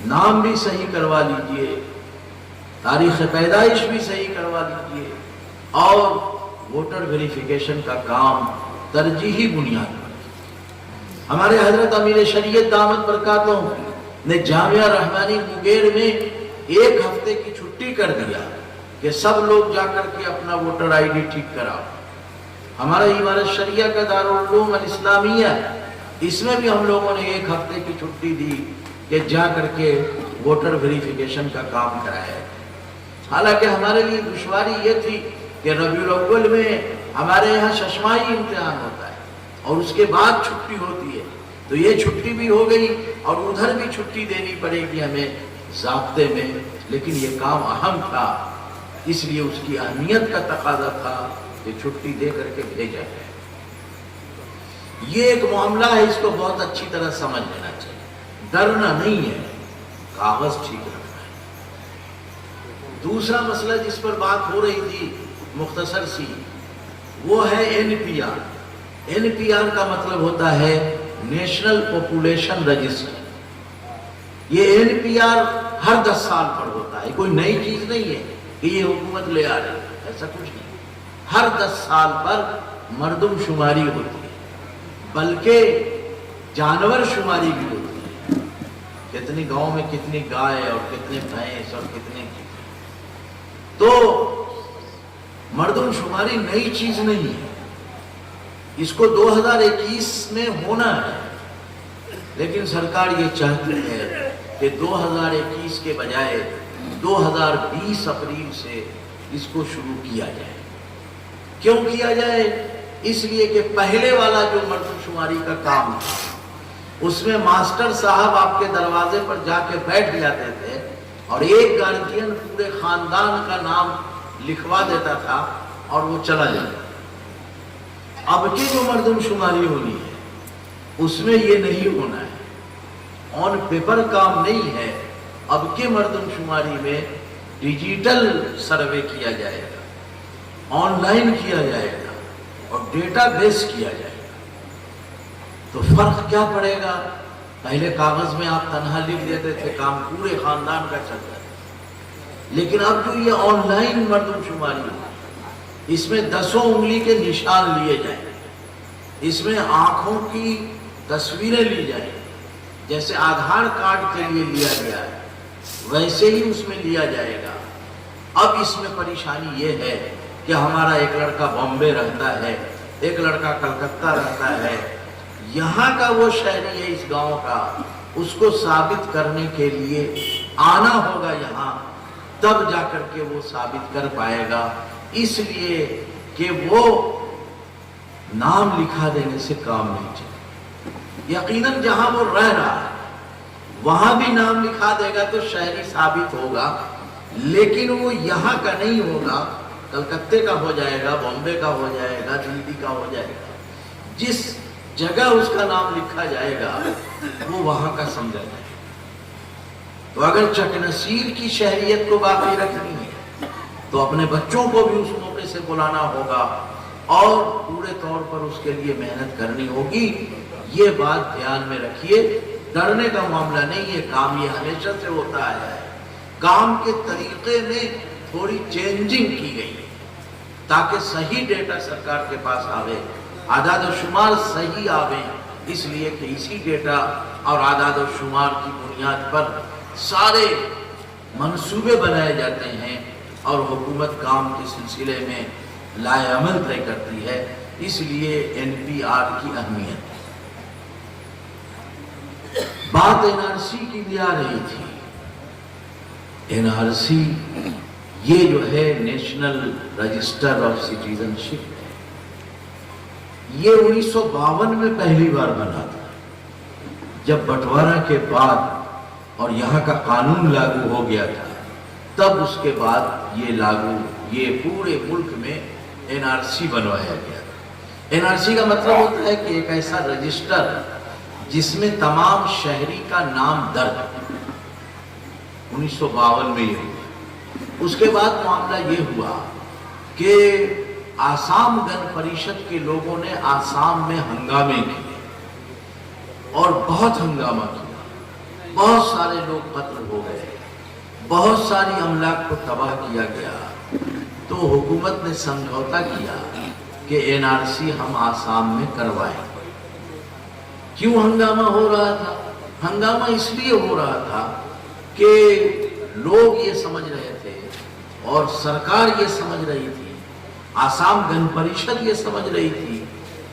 نام بھی صحیح کروا لیجئے، تاریخ پیدائش بھی صحیح کروا لیجئے، اور ووٹر ویریفیکیشن کا کام ترجیحی بنیاد پر۔ ہمارے حضرت امیر شریعت دامت برکاتہم نے جامعہ رحمانی مونگیر میں 1 ہفتے کی چھٹی کر دیا کہ سب لوگ جا کر کے اپنا ووٹر آئی ڈی ٹھیک کراؤ۔ ہمارا امارت شریعہ کا دارالعلوم الاسلامیہ، اس میں بھی ہم لوگوں نے 1 ہفتے کی چھٹی دی کہ جا کر کے ووٹر ویریفیکیشن کا کام کرایا۔ حالانکہ ہمارے لیے دشواری یہ تھی کہ ربیع الاول میں ہمارے یہاں ششماہی امتحان ہوتا ہے اور اس کے بعد چھٹی ہوتی ہے، تو یہ چھٹی بھی ہو گئی اور ادھر بھی چھٹی دینی پڑے گی ہمیں ضابطے میں، لیکن یہ کام اہم تھا، اس لیے اس کی اہمیت کا تقاضا تھا کہ چھٹی دے کر کے بھیجا جائے۔ یہ ایک معاملہ ہے، اس کو بہت اچھی طرح سمجھ لینا چاہیے، ڈرنا نہیں ہے، کاغذ ٹھیک رکھنا ہے۔ دوسرا مسئلہ جس پر بات ہو رہی تھی مختصر سی، وہ ہے N P R. N P R کا مطلب ہوتا ہے نیشنل پاپولیشن رجسٹر۔ یہ NPR ہر 10 سال پر ہوتا ہے، کوئی نئی چیز نہیں ہے کہ یہ حکومت لے آ رہی ہے، ایسا کچھ نہیں۔ ہر 10 سال پر مردم شماری ہوتی ہے، بلکہ جانور شماری بھی ہوتی ہے، کتنی گاؤں میں کتنی گائے اور کتنے بھینس اور کتنے، تو مردم شماری نئی چیز نہیں ہے، اس کو 2021 میں ہونا ہے، لیکن سرکار یہ چاہتی ہے کہ 2021 کے بجائے 2020 اپریل سے اس کو شروع کیا جائے۔ کیوں کیا جائے؟ اس لیے کہ پہلے والا جو مردم شماری کا کام تھا اس میں ماسٹر صاحب آپ کے دروازے پر جا کے بیٹھ جاتے تھے اور ایک گارجین پورے خاندان کا نام لکھوا دیتا تھا اور وہ چلا جاتا تھا۔ اب کی جو مردم شماری ہونی ہے اس میں یہ نہیں ہونا ہے، آن پیپر کام نہیں ہے، اب کے مردم شماری میں ڈیجیٹل سروے کیا جائے گا، آن لائن کیا جائے گا اور ڈیٹا بیس کیا جائے گا۔ تو فرق کیا پڑے گا؟ پہلے کاغذ میں آپ تنہا لکھ دیتے تھے، کام پورے خاندان کا چلتا ہے، لیکن اب جو یہ آن لائن مردم شماری ہے اس میں 10 انگلی کے نشان لیے جائیں، اس میں آنکھوں کی تصویریں لی جائیں، جیسے آدھار کارڈ کے لیے لیا گیا ہے ویسے ہی اس میں لیا جائے گا۔ اب اس میں پریشانی یہ ہے کہ ہمارا ایک لڑکا بامبے رہتا ہے، ایک لڑکا کلکتہ رہتا ہے، یہاں کا وہ شہری ہے اس گاؤں کا، اس کو ثابت کرنے کے لیے آنا ہوگا یہاں، تب جا کر کے وہ ثابت کر پائے گا، اس لیے کہ وہ نام لکھا دینے سے کام نہیں چلے۔ یقیناً جہاں وہ رہ رہا ہے وہاں بھی نام لکھا دے گا تو شہری ثابت ہوگا، لیکن وہ یہاں کا نہیں ہوگا، کلکتے کا ہو جائے گا، بامبے کا ہو جائے گا، دلی کا ہو جائے گا، جس جگہ اس کا نام لکھا جائے گا وہ وہاں کا سمجھا جائے گا۔ تو اگر چکنسیر کی شہریت کو باقی رکھنی ہے تو اپنے بچوں کو بھی اس موقع سے بلانا ہوگا اور پورے طور پر اس کے لیے محنت کرنی ہوگی۔ یہ بات دھیان میں رکھیے، ڈرنے کا معاملہ نہیں ہے، کام یہ ہمیشہ سے ہوتا آیا ہے، کام کے طریقے میں تھوڑی چینجنگ کی گئی ہے تاکہ صحیح ڈیٹا سرکار کے پاس آوے، اعداد و شمار صحیح آوے، اس لیے کہ اسی ڈیٹا اور اعداد و شمار کی بنیاد پر سارے منصوبے بنائے جاتے ہیں اور حکومت کام کے سلسلے میں لائے عمل طے کرتی ہے، اس لیے NPR کی اہمیت۔ بات NRC کی بھی آ رہی تھی۔ NRC یہ جو ہے نیشنل رجسٹر آف سٹیزن شپ ہے، یہ 1952 میں پہلی بار بنا تھا، جب بٹوارہ کے بعد اور یہاں کا قانون لاگو ہو گیا تھا، تب اس کے بعد یہ پورے ملک میں NRC بنوایا گیا تھا۔ NRC کا مطلب ہوتا ہے کہ ایک ایسا رجسٹر جس میں تمام شہری کا نام درج، 1952 میں یہ ہوا۔ اس کے بعد معاملہ یہ ہوا کہ آسام گن پریشد کے لوگوں نے آسام میں ہنگامے کیے اور بہت ہنگامہ کیا، بہت سارے لوگ قتل ہو گئے، بہت ساری املاک کو تباہ کیا گیا، تو حکومت نے سمجھوتا کیا کہ NRC ہم آسام میں کروائیں۔ کیوں ہنگامہ ہو رہا تھا؟ ہنگامہ اس لیے ہو رہا تھا کہ لوگ یہ سمجھ رہے تھے اور سرکار یہ سمجھ رہی تھی، آسام گن پریشد یہ سمجھ رہی تھی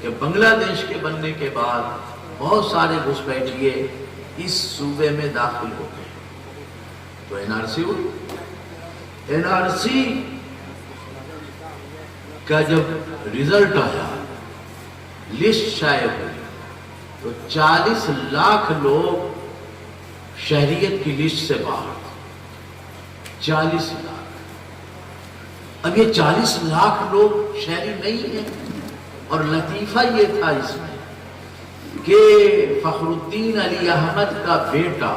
کہ بنگلہ دیش کے بننے کے بعد بہت سارے گھسپیٹھیے اس صوبے میں داخل ہو گئے، تو NRC ہوئی۔ NRC کا جب رزلٹ آیا، لسٹ شائع ہوئی، تو 40 لاکھ لوگ شہریت کی لسٹ سے باہر تھے، 40 لاکھ۔ اب یہ 40 لاکھ لوگ شہری نہیں ہیں، اور لطیفہ یہ تھا اس میں کہ فخر الدین علی احمد کا بیٹا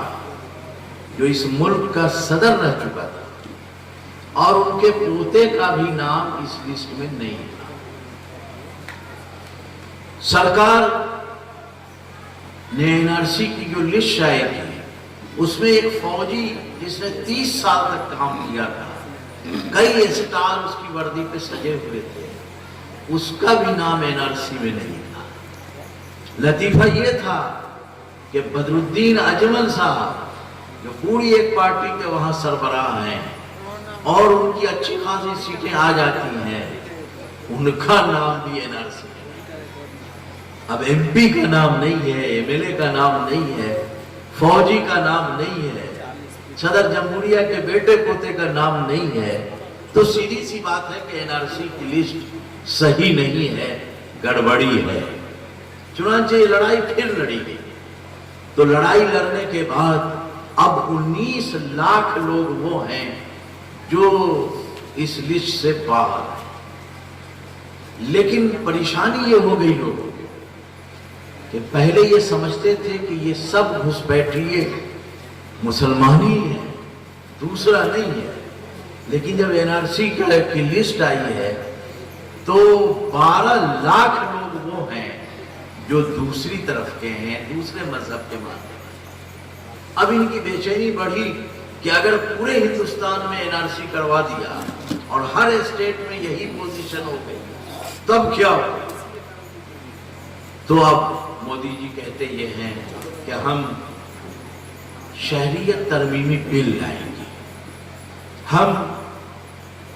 جو اس ملک کا صدر رہ چکا تھا اور ان کے پوتے کا بھی نام اس لسٹ میں نہیں تھا۔ سرکار نے NRC کی جو لسٹ شائع کی اس میں ایک فوجی جس نے 30 سال تک کام کیا تھا، کئی اسٹار اس کی وردی پہ سجے ہوئے تھے، اس کا بھی نام NRC میں نہیں تھا۔ لطیفہ یہ تھا کہ بدر الدین اجمل صاحب جو پوری ایک پارٹی کے وہاں سربراہ ہیں اور ان کی اچھی خاصی سیٹیں آ جاتی ہیں، ان کا نام بھی NRC میں۔ اب MP کا نام نہیں ہے، MLA کا نام نہیں ہے، فوجی کا نام نہیں ہے، صدر جمہوریہ کے بیٹے پوتے کا نام نہیں ہے، تو سیدھی سی بات ہے کہ NRC کی لسٹ صحیح نہیں ہے، گڑبڑی ہے۔ چنانچہ یہ لڑائی پھر لڑی گئی، تو لڑائی لڑنے کے بعد اب 19 لاکھ لوگ وہ ہیں جو اس لسٹ سے باہر ہیں۔ لیکن پریشانی یہ ہو گئی لوگوں کی کہ پہلے یہ سمجھتے تھے کہ یہ سب گھسپیٹھیے مسلمانی ہیں، دوسرا نہیں ہے، لیکن جب NRC کی لسٹ آئی ہے تو 12 لاکھ لوگ وہ ہیں جو دوسری طرف کے ہیں، دوسرے مذہب کے مانتے ہیں۔ اب ان کی بے چینی بڑھی کہ اگر پورے ہندوستان میں NRC کروا دیا اور ہر اسٹیٹ میں یہی پوزیشن ہو گئی تب کیا ہو؟ تو اب مودی جی کہتے یہ ہیں کہ ہم شہریت ترمیمی بل لائیں گے، ہم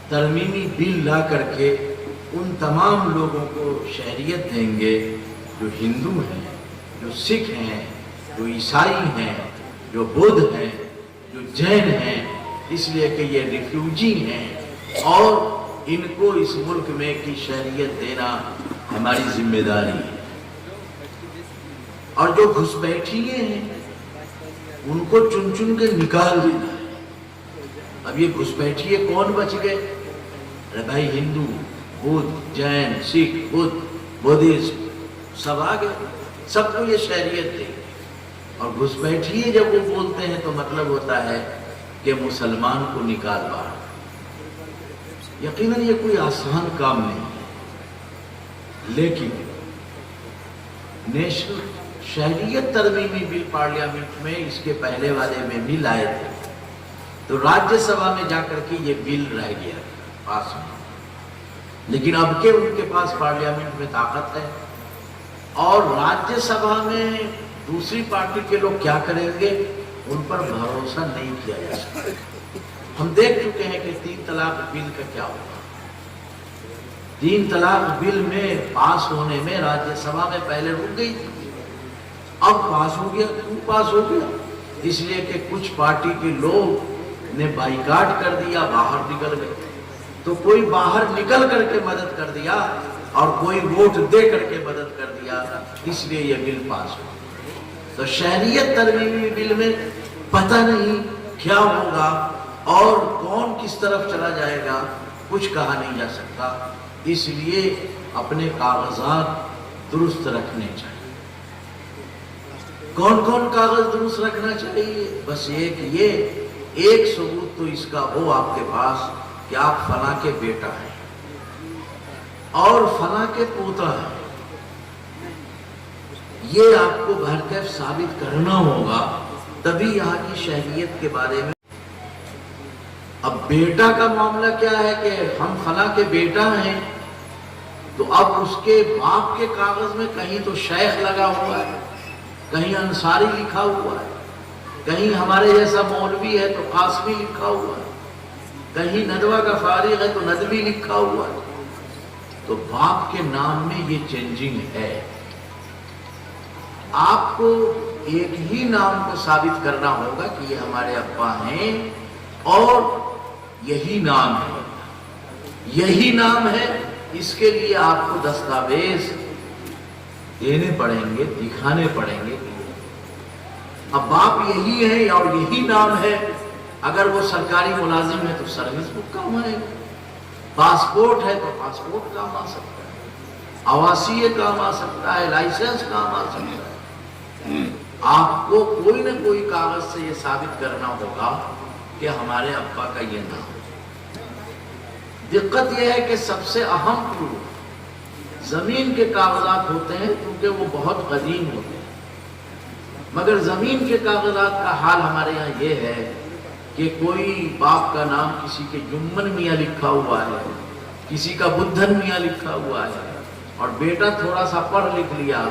ترمیمی بل لا کر کے ان تمام لوگوں کو شہریت دیں گے جو ہندو ہیں، جو سکھ ہیں، جو عیسائی ہیں، جو بدھ ہیں، جو جین ہیں، اس لیے کہ یہ ریفیوجی ہیں اور ان کو اس ملک میں کی شہریت دینا ہماری ذمہ داری ہے۔ اور جو گھسپیٹھیے ہیں ان کو چن چن کے نکال دینا ہے۔ اب یہ گھسپیٹھیے کون بچ گئے؟ ارے بھائی ہندو، بدھ، جین، سکھ، بدھ، بدھسٹ سب آ گئے، سب کو یہ شہریت دے گی۔ اور گھسپیٹھیے جب وہ بولتے ہیں تو مطلب ہوتا ہے کہ مسلمان کو نکال باہر۔ یقیناً یہ کوئی آسان کام نہیں ہے، لیکن نیشنل شہریت ترمیمی بل پارلیمنٹ میں اس کے پہلے والے میں بھی لائے تھے، تو راجیہ سبھا میں جا کر کے یہ بل رہ گیا پاس میں، لیکن اب کے ان کے پاس پارلیمنٹ میں طاقت ہے اور راجیہ سبھا میں دوسری پارٹی کے لوگ کیا کریں گے ان پر بھروسہ نہیں کیا جا سکتا۔ ہم دیکھ چکے ہیں کہ 3 طلاق بل کا کیا ہوگا۔ 3 طلاق بل میں پاس ہونے میں راجیہ سبھا میں پہلے رک گئی تھی، اب پاس ہو گیا۔ کیوں پاس ہو گیا؟ اس لیے کہ کچھ پارٹی کے لوگ نے بائیکاٹ کر دیا، باہر نکل گئے، تو کوئی باہر نکل کر کے مدد کر دیا اور کوئی ووٹ دے کر کے مدد کر دیا، اس لیے یہ بل پاس ہو۔ تو شہریت ترمیمی بل میں پتہ نہیں کیا ہوگا اور کون کس طرف چلا جائے گا، کچھ کہا نہیں جا سکتا، اس لیے اپنے کاغذات درست رکھنے چاہیے۔ کون کون کاغذ درست رکھنا چاہیے؟ بس ایک ثبوت تو اس کا ہو آپ کے پاس کہ آپ فلاں کے بیٹا ہیں اور فلاں کے پوتا ہیں، یہ آپ کو بہرکیف ثابت کرنا ہوگا، تبھی یہاں کی شہریت کے بارے میں۔ اب بیٹا کا معاملہ کیا ہے کہ ہم فلاں کے بیٹا ہیں، تو اب اس کے باپ کے کاغذ میں کہیں تو شیخ لگا ہوا ہے، کہیں انصاری لکھا ہوا ہے، کہیں ہمارے جیسا مولوی ہے تو قاسمی لکھا ہوا ہے، کہیں ندوہ کا فارغ ہے تو ندوی لکھا ہوا ہے، تو باپ کے نام میں یہ چینجنگ ہے۔ آپ کو ایک ہی نام کو ثابت کرنا ہوگا کہ یہ ہمارے ابا ہیں اور یہی نام ہے، یہی نام ہے، اس کے لیے آپ کو دستاویز دینے پڑیں گے، دکھانے پڑیں گے۔ اب باپ یہی ہے اور یہی نام ہے، اگر وہ سرکاری ملازم ہے تو سروس بک کام آئے گا، پاسپورٹ ہے تو پاسپورٹ کام آ سکتا ہے، آواسیہ کام آ سکتا ہے، لائسنس کام آ سکتا ہے۔ آپ کو کوئی نہ کوئی کاغذ سے یہ ثابت کرنا ہوگا کہ ہمارے ابا کا یہ نام۔ دقت یہ ہے کہ سب سے اہم پروف زمین کے کاغذات ہوتے ہیں کیونکہ وہ بہت قدیم ہوتے ہیں، مگر زمین کے کاغذات کا حال ہمارے یہاں یہ ہے کہ کوئی باپ کا نام کسی کے جمن میاں لکھا ہوا ہے، کسی کا بدھن میاں لکھا ہوا ہے، اور بیٹا تھوڑا سا پڑھ لکھ لیا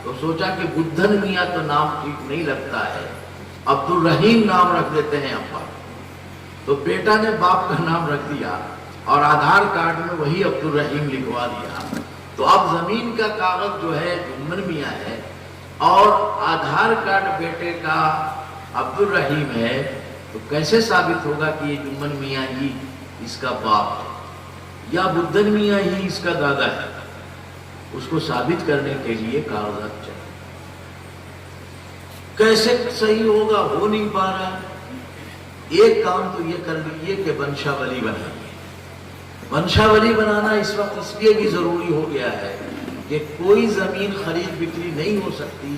تو سوچا کہ بدھن میاں تو نام ٹھیک نہیں لگتا ہے، عبد الرحیم نام رکھ دیتے ہیں ابا، تو بیٹا نے باپ کا نام رکھ دیا اور آدھار کارڈ میں وہی عبد الرحیم لکھوا دیا۔ تو اب زمین کا کاغذ جو ہے جمن میاں ہے اور آدھار کارڈ بیٹے کا عبد الرحیم ہے، تو کیسے ثابت ہوگا کہ یہ جمن میاں ہی اس کا باپ ہے یا بدھن میاں ہی اس کا دادا ہے؟ اس کو ثابت کرنے کے لیے کاغذات چاہیے۔ کیسے صحیح ہوگا؟ ہو نہیں پا رہا۔ ایک کام تو یہ کر لیجیے کہ بنشا ولی بنائیے۔ بنشا ولی بنانا اس وقت اس لیے بھی ضروری ہو گیا ہے کہ کوئی زمین خرید بکری نہیں ہو سکتی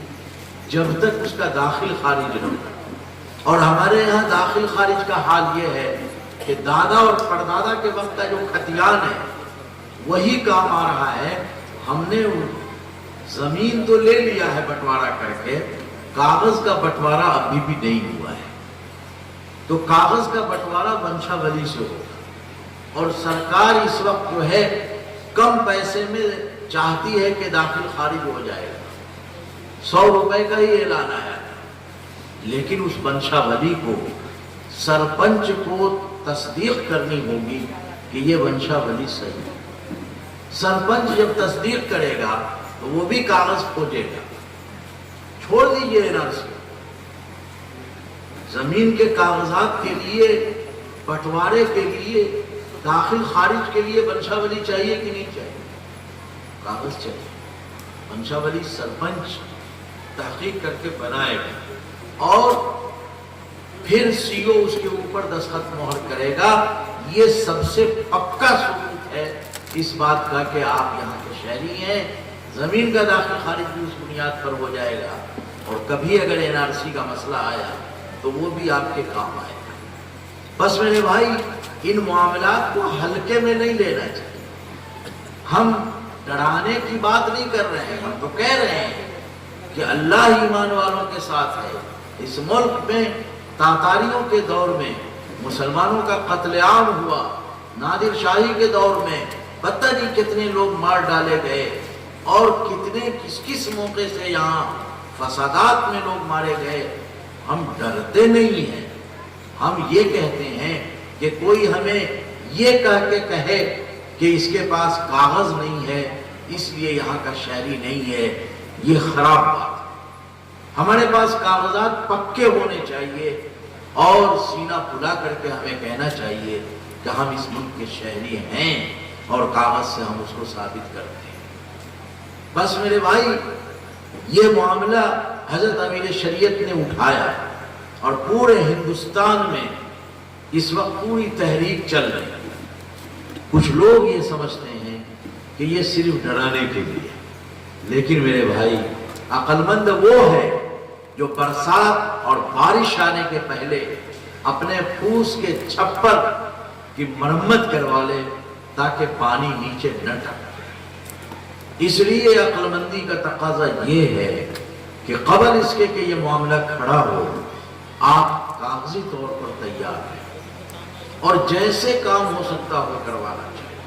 جب تک اس کا داخل خارج نہ ہو، اور ہمارے یہاں داخل خارج کا حال یہ ہے کہ دادا اور پردادا کے وقت کا جو کھتیان ہے وہی کام آ رہا ہے۔ ہم نے زمین تو لے لیا ہے بٹوارا کر کے، کاغذ کا بٹوارا ابھی بھی نہیں ہوا ہے، تو کاغذ کا بٹوارا بنشا ولی سے ہوگا۔ اور سرکار اس وقت جو ہے کم پیسے میں چاہتی ہے کہ داخل خارج ہو جائے گا، 100 روپے کا ہی اعلان آیا، لیکن اس بنشا ولی کو سرپنچ کو تصدیق کرنی ہوگی کہ یہ بنشا ولی صحیح ہے۔ سرپنچ جب تصدیق کرے گا تو وہ بھی کاغذ کھوجے گا۔ چھوڑ دیجئے NRC، زمین کے کاغذات کے لیے، بٹوارے کے لیے، داخل خارج کے لیے بنشا ولی چاہیے کہ نہیں چاہیے؟ کاغذ چاہیے۔ بنشا ولی سرپنچ تحقیق کر کے بنائے گا اور پھر CO اس کے اوپر دستخط مہر کرے گا۔ یہ سب سے پکا ثبوت ہے اس بات کا کہ آپ یہاں کے شہری ہیں۔ زمین کا داخل خارج بھی اس بنیاد پر ہو جائے گا، اور کبھی اگر NRC کا مسئلہ آیا تو وہ بھی آپ کے کام آئے گا۔ بس میرے بھائی، ان معاملات کو ہلکے میں نہیں لینا چاہیے۔ ہم ڈرانے کی بات نہیں کر رہے ہیں، ہم تو کہہ رہے ہیں کہ اللہ ایمان والوں کے ساتھ ہے۔ اس ملک میں تاتاریوں کے دور میں مسلمانوں کا قتل عام ہوا، نادر شاہی کے دور میں پتہ نہیں کتنے لوگ مار ڈالے گئے، اور کتنے کس موقع سے یہاں فسادات میں لوگ مارے گئے۔ ہم ڈرتے نہیں ہیں، ہم یہ کہتے ہیں کہ کوئی ہمیں یہ کہہ کے کہے کہ اس کے پاس کاغذ نہیں ہے اس لیے یہاں کا شہری نہیں ہے، یہ خراب بات ہے۔ ہمارے پاس کاغذات پکے ہونے چاہیے اور سینہ پھلا کر کے ہمیں کہنا چاہیے کہ ہم اس ملک کے شہری ہیں اور کاغذ سے ہم اس کو ثابت کرتے ہیں۔ بس میرے بھائی، یہ معاملہ حضرت امیر شریعت نے اٹھایا اور پورے ہندوستان میں اس وقت پوری تحریک چل رہی ہے۔ کچھ لوگ یہ سمجھتے ہیں کہ یہ صرف ڈرانے کے لیے، لیکن میرے بھائی، عقل مند وہ ہے جو برسات اور بارش آنے کے پہلے اپنے پھوس کے چھپر کی مرمت کروا لے تاکہ پانی نیچے نہ ٹپکے۔ اس لیے عقل مندی کا تقاضا یہ ہے کہ قبل اس کے کہ یہ معاملہ کھڑا ہو، آپ کاغذی طور پر تیار ہیں اور جیسے کام ہو سکتا ہو کروانا چاہیے۔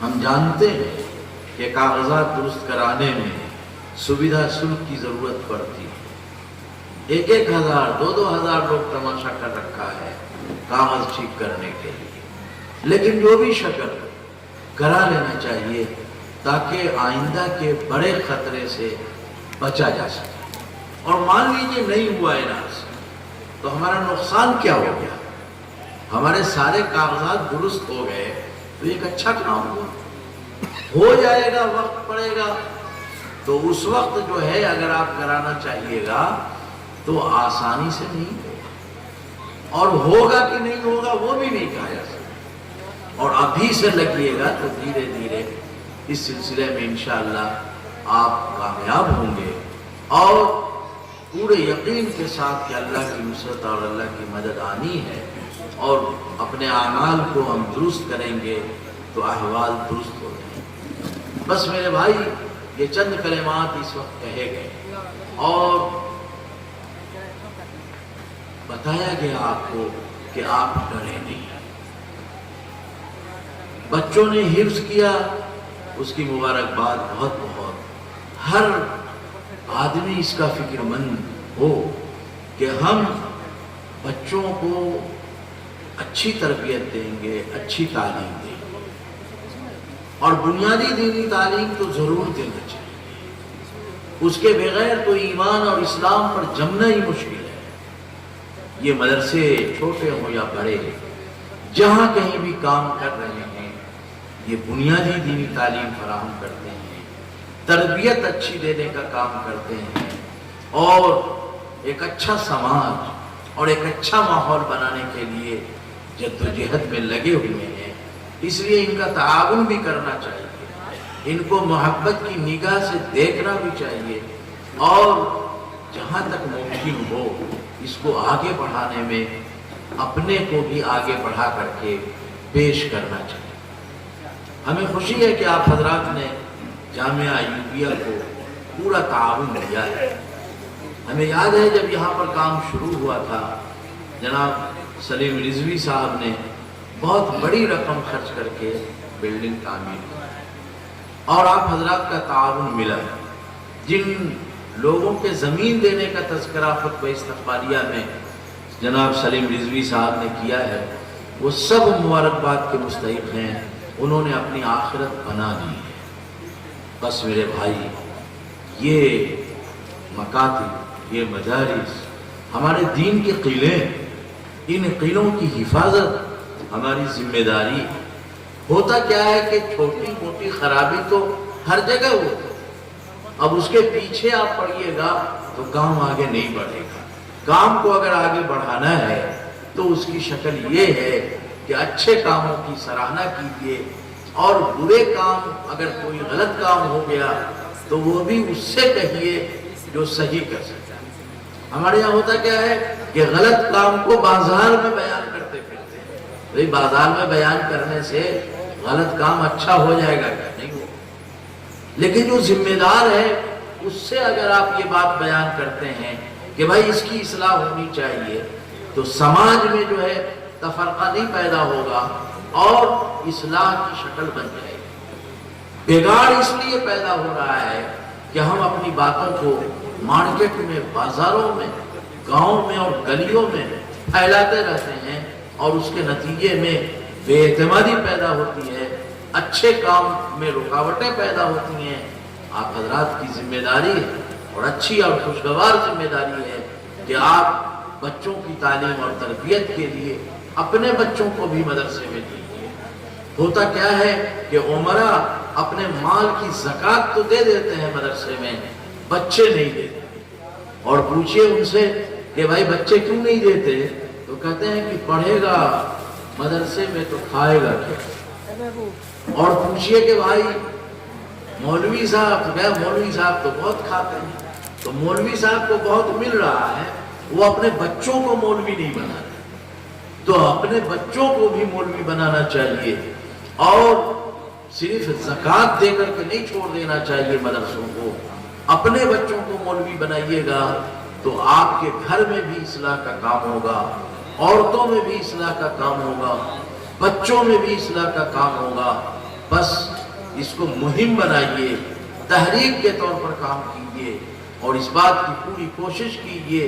ہم جانتے ہیں کہ کاغذات درست کرانے میں سویدھا شلک کی ضرورت پڑتی ہے۔ 1,000 2,000 لوگ تماشا کر رکھا ہے کاغذ ٹھیک کرنے کے لیے، لیکن جو بھی شکل کرا لینا چاہیے تاکہ آئندہ کے بڑے خطرے سے بچا جا سکے۔ اور مان لیجیے نہیں ہوا NRC تو ہمارا نقصان کیا ہو گیا؟ ہمارے سارے کاغذات درست ہو گئے تو ایک اچھا کام ہوا۔ ہو جائے گا، وقت پڑے گا، تو اس وقت جو ہے اگر آپ کرانا چاہیے گا تو آسانی سے نہیں ہوگا، اور ہوگا کہ نہیں ہوگا وہ بھی نہیں کہا جا سکتا۔ اور ابھی سے لگیے گا تو دھیرے دھیرے اس سلسلے میں انشاءاللہ آپ کامیاب ہوں گے، اور پورے یقین کے ساتھ کہ اللہ کی نصرت اور اللہ کی مدد آنی ہے، اور اپنے اعمال کو ہم درست کریں گے تو احوال درست ہو جائیں گے۔ بس میرے بھائی، یہ چند کلمات اس وقت کہے گئے، اور بتایا گیا آپ کو کہ آپ ڈرے نہیں۔ بچوں نے حفظ کیا، اس کی مبارکباد بہت بہت۔ ہر آدمی اس کا فکر مند ہو کہ ہم بچوں کو اچھی تربیت دیں گے، اچھی تعلیم دیں گے، اور بنیادی دینی تعلیم تو ضرور دینا چاہیے۔ اس کے بغیر تو ایمان اور اسلام پر جمنا ہی مشکل ہے۔ یہ مدرسے چھوٹے ہوں یا بڑے، جہاں کہیں بھی کام کر رہے ہیں، یہ بنیادی دینی تعلیم فراہم کرتے ہیں، تربیت اچھی دینے کا کام کرتے ہیں، اور ایک اچھا سماج اور ایک اچھا ماحول بنانے کے لیے جدوجہد میں لگے ہوئے ہیں۔ اس لیے ان کا تعاون بھی کرنا چاہیے، ان کو محبت کی نگاہ سے دیکھنا بھی چاہیے، اور جہاں تک ممکن ہو اس کو آگے بڑھانے میں اپنے کو بھی آگے بڑھا کر کے پیش کرنا چاہیے۔ ہمیں خوشی ہے کہ آپ حضرات نے جامعہ ایوبیہ کو پورا تعاون دیا ہے۔ ہمیں یاد ہے جب یہاں پر کام شروع ہوا تھا، جناب سلیم رضوی صاحب نے بہت بڑی رقم خرچ کر کے بلڈنگ تعمیر کی، اور آپ حضرات کا تعاون ملا۔ جن لوگوں کے زمین دینے کا تذکرہ خطبہ استقبالیہ میں جناب سلیم رضوی صاحب نے کیا ہے، وہ سب مبارکباد کے مستحق ہیں، انہوں نے اپنی آخرت بنا دی ہے۔ بس میرے بھائی، یہ مکاتب، یہ مدارس ہمارے دین کے قلعے، ان قلعوں کی حفاظت ہماری ذمہ داری۔ ہوتا کیا ہے کہ چھوٹی موٹی خرابی تو ہر جگہ ہوتی، اب اس کے پیچھے آپ پڑیے گا تو کام آگے نہیں بڑھے گا۔ کام کو اگر آگے بڑھانا ہے تو اس کی شکل یہ ہے کہ اچھے کاموں کی سراہنا کیجیے، اور برے کام، اگر کوئی غلط کام ہو گیا تو وہ بھی اس سے کہیے جو صحیح کر سکتا ہے۔ ہمارے یہاں ہوتا کیا ہے کہ غلط کام کو بازار میں بیان کرتے پھرتے ہیں۔ بھئی بازار میں بیان کرنے سے غلط کام اچھا ہو جائے گا کیا؟ نہیں ہو۔ لیکن جو ذمہ دار ہے اس سے اگر آپ یہ بات بیان کرتے ہیں کہ بھائی اس کی اصلاح ہونی چاہیے، تو سماج میں جو ہے تفرقہ نہیں پیدا ہوگا اور اصلاح کی شکل بن جائے گی۔ بگاڑ اس لیے پیدا ہو رہا ہے کہ ہم اپنی باتوں کو مارکیٹ میں، بازاروں میں، گاؤں میں اور گلیوں میں پھیلاتے رہتے ہیں، اور اس کے نتیجے میں بے اعتمادی پیدا ہوتی ہے، اچھے کام میں رکاوٹیں پیدا ہوتی ہیں۔ آپ حضرات کی ذمہ داری ہے، اور اچھی اور خوشگوار ذمہ داری ہے کہ آپ بچوں کی تعلیم اور تربیت کے لیے اپنے بچوں کو بھی مدرسے میں دیجیے۔ ہوتا کیا ہے کہ عمرہ اپنے مال کی زکوٰۃ تو دے دیتے ہیں مدرسے میں، بچے نہیں دیتے، اور پوچھئے ان سے کہ بھائی بچے کیوں نہیں دیتے، تو کہتے ہیں کہ پڑھے گا مدرسے میں تو کھائے گا کیا۔ اور پوچھئے کہ بھائی مولوی صاحب، تو کہا مولوی صاحب تو بہت کھاتے ہیں، تو مولوی صاحب کو بہت مل رہا ہے، وہ اپنے بچوں کو مولوی نہیں بنا رہے، تو اپنے بچوں کو بھی مولوی بنانا چاہیے، اور صرف زکوٰۃ دے کر کے نہیں چھوڑ دینا چاہیے مدرسوں کو۔ اپنے بچوں کو مولوی بنائیے گا تو آپ کے گھر میں بھی اصلاح کا کام ہوگا، عورتوں میں بھی اصلاح کا کام ہوگا، بچوں میں بھی اصلاح کا کام ہوگا۔ بس اس کو مہم بنائیے، تحریک کے طور پر کام کیجیے، اور اس بات کی پوری کوشش کیجیے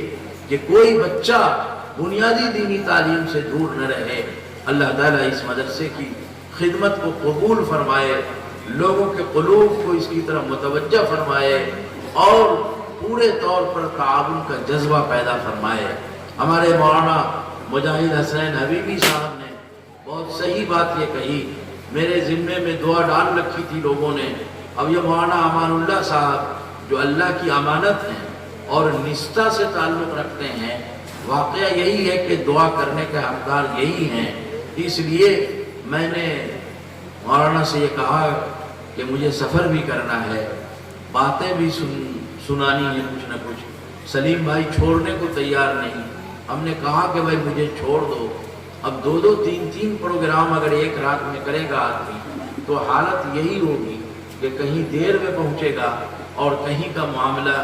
کہ کوئی بچہ بنیادی دینی تعلیم سے دور نہ رہے۔ اللہ تعالیٰ اس مدرسے کی خدمت کو قبول فرمائے، لوگوں کے قلوب کو اس کی طرف متوجہ فرمائے، اور پورے طور پر تعاون کا جذبہ پیدا فرمائے۔ ہمارے مولانا مجاہد حسین حبیبی صاحب نے بہت صحیح بات یہ کہی، میرے ذمے میں دعا ڈال رکھی تھی لوگوں نے۔ اب یہ مولانا امان اللہ صاحب جو اللہ کی امانت ہیں اور نستا سے تعلق رکھتے ہیں، واقعہ یہی ہے کہ دعا کرنے کے حقدار یہی ہیں۔ اس لیے میں نے مولانا سے یہ کہا کہ مجھے سفر بھی کرنا ہے، باتیں بھی سنانی ہیں کچھ نہ کچھ۔ سلیم بھائی چھوڑنے کو تیار نہیں، ہم نے کہا کہ بھائی مجھے چھوڑ دو۔ اب دو دو تین تین پروگرام اگر ایک رات میں کرے گا آدمی تو حالت یہی ہوگی کہ کہیں دیر میں پہنچے گا اور کہیں کا معاملہ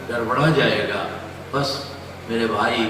گڑبڑا جائے گا۔ بس میرے بھائی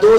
2